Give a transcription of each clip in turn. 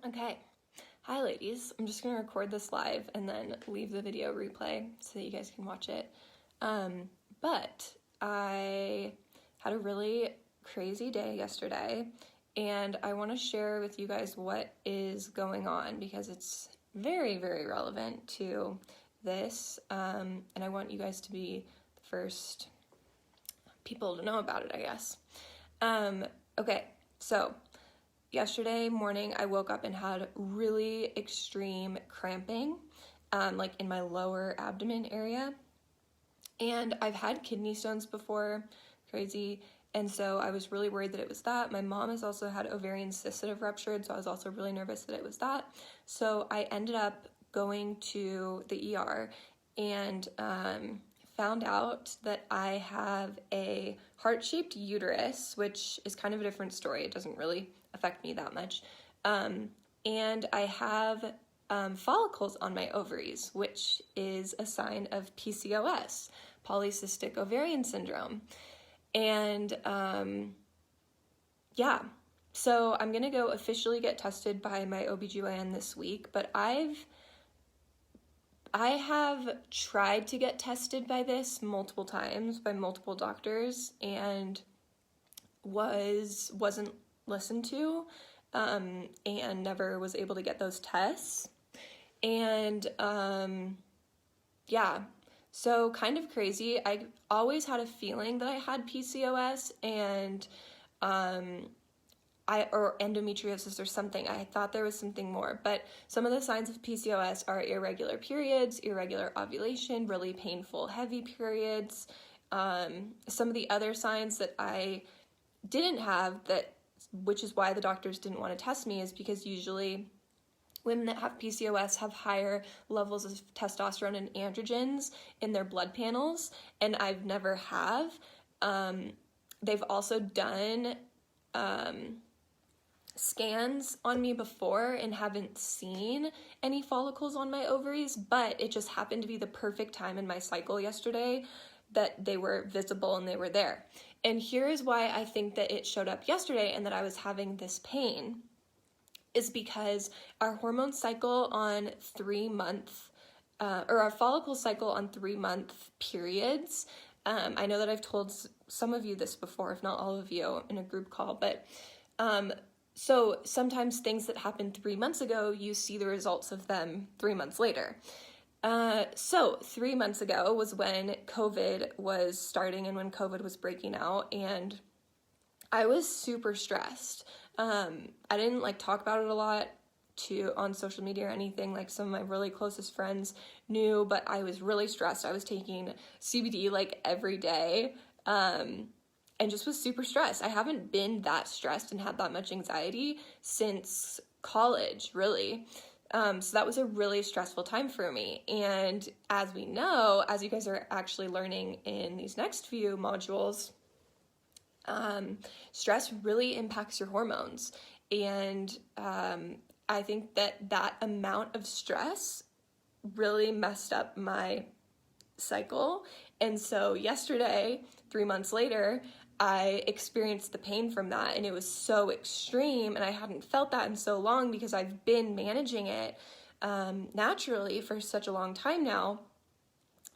Okay. Hi, ladies. I'm just going to record this live and then leave the video replay so that you guys can watch it. But I had a really crazy day yesterday, and I want to share with you guys what is going on because it's very, very relevant to this, and I want you guys to be the first people to know about it, I guess. Okay, so yesterday morning, I woke up and had really extreme cramping, like in my lower abdomen area. And I've had kidney stones before, crazy. And so I was really worried that it was that. My mom has also had ovarian cysts that have ruptured, so I was also really nervous that it was that. So I ended up going to the ER and found out that I have a heart-shaped uterus, which is kind of a different story. It doesn't really affect me that much. And I have follicles on my ovaries, which is a sign of PCOS, polycystic ovarian syndrome. And so I'm gonna go officially get tested by my OBGYN this week, but I have tried to get tested by this multiple times by multiple doctors and wasn't listened to, and never was able to get those tests. And so kind of crazy. I always had a feeling that I had PCOS and or endometriosis or something. I thought there was something more, but some of the signs of PCOS are irregular periods, irregular ovulation, really painful, heavy periods. Some of the other signs that I didn't have, which is why the doctors didn't want to test me, is because usually women that have PCOS have higher levels of testosterone and androgens in their blood panels, and I've never have. They've also done scans on me before and haven't seen any follicles on my ovaries, but it just happened to be the perfect time in my cycle yesterday that they were visible and they were there. And here is why I think that it showed up yesterday and that I was having this pain, is because our hormone cycle on 3 month, or our follicle cycle on 3 month periods. I know that I've told some of you this before, if not all of you, in a group call, but so sometimes things that happened 3 months ago, you see the results of them 3 months later. So 3 months ago was when COVID was starting and when COVID was breaking out, and I was super stressed. I didn't talk about it a lot on social media or anything. Like, some of my really closest friends knew, but I was really stressed. I was taking CBD every day, and just was super stressed. I haven't been that stressed and had that much anxiety since college, really. So that was a really stressful time for me. And as we know, as you guys are actually learning in these next few modules, stress really impacts your hormones. And I think that amount of stress really messed up my cycle. And so yesterday, 3 months later, I experienced the pain from that, and it was so extreme, and I hadn't felt that in so long because I've been managing it naturally for such a long time now,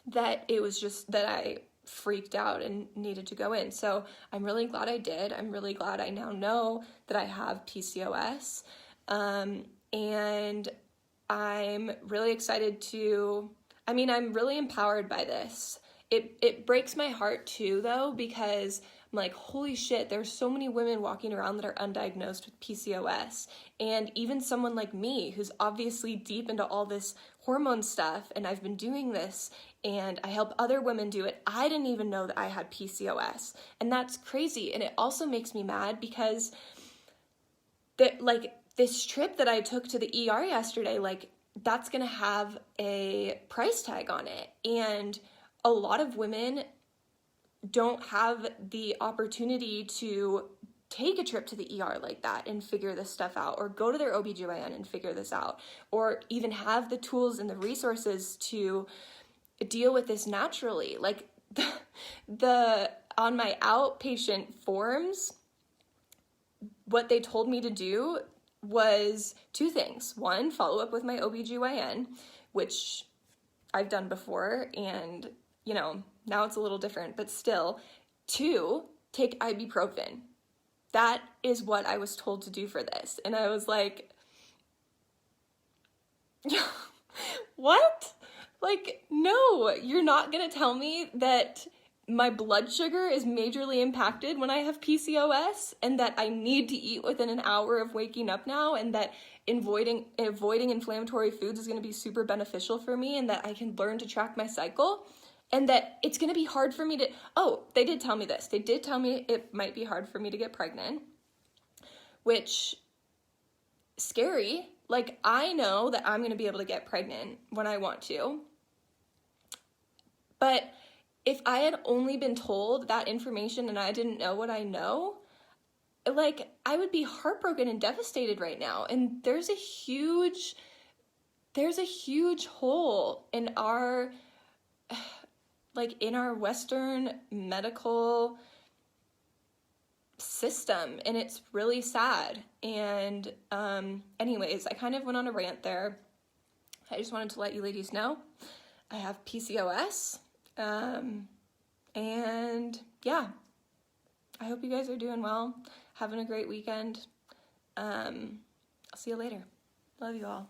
that it was just that I freaked out and needed to go in. So I'm really glad I did. I'm really glad I now know that I have PCOS, and I'm really excited I'm really empowered by this. It breaks my heart too, though, because I'm like, holy shit, there's so many women walking around that are undiagnosed with PCOS. And even someone like me, who's obviously deep into all this hormone stuff, and I've been doing this, and I help other women do it, I didn't even know that I had PCOS. And that's crazy. And it also makes me mad because this trip that I took to the ER yesterday, that's gonna have a price tag on it. And a lot of women don't have the opportunity to take a trip to the ER like that and figure this stuff out, or go to their OBGYN and figure this out, or even have the tools and the resources to deal with this naturally. On my outpatient forms, what they told me to do, was two things. One, follow up with my OBGYN, which I've done before, and, you know, now it's a little different, but still. Two, take ibuprofen. That is what I was told to do for this. And I was like, what? Like, no, you're not going to tell me that my blood sugar is majorly impacted when I have PCOS, and that I need to eat within an hour of waking up now, and that avoiding inflammatory foods is going to be super beneficial for me, and that I can learn to track my cycle, and that it's going to be hard for me to, oh, they did tell me this. They did tell me it might be hard for me to get pregnant, which, scary. Like, I know that I'm going to be able to get pregnant when I want to, but if I had only been told that information and I didn't know what I know, like, I would be heartbroken and devastated right now. And there's a huge hole in our, like, in our Western medical system, and it's really sad. And anyways, I kind of went on a rant there. I just wanted to let you ladies know I have PCOS. And yeah, I hope you guys are doing well, having a great weekend. I'll see you later. Love you all.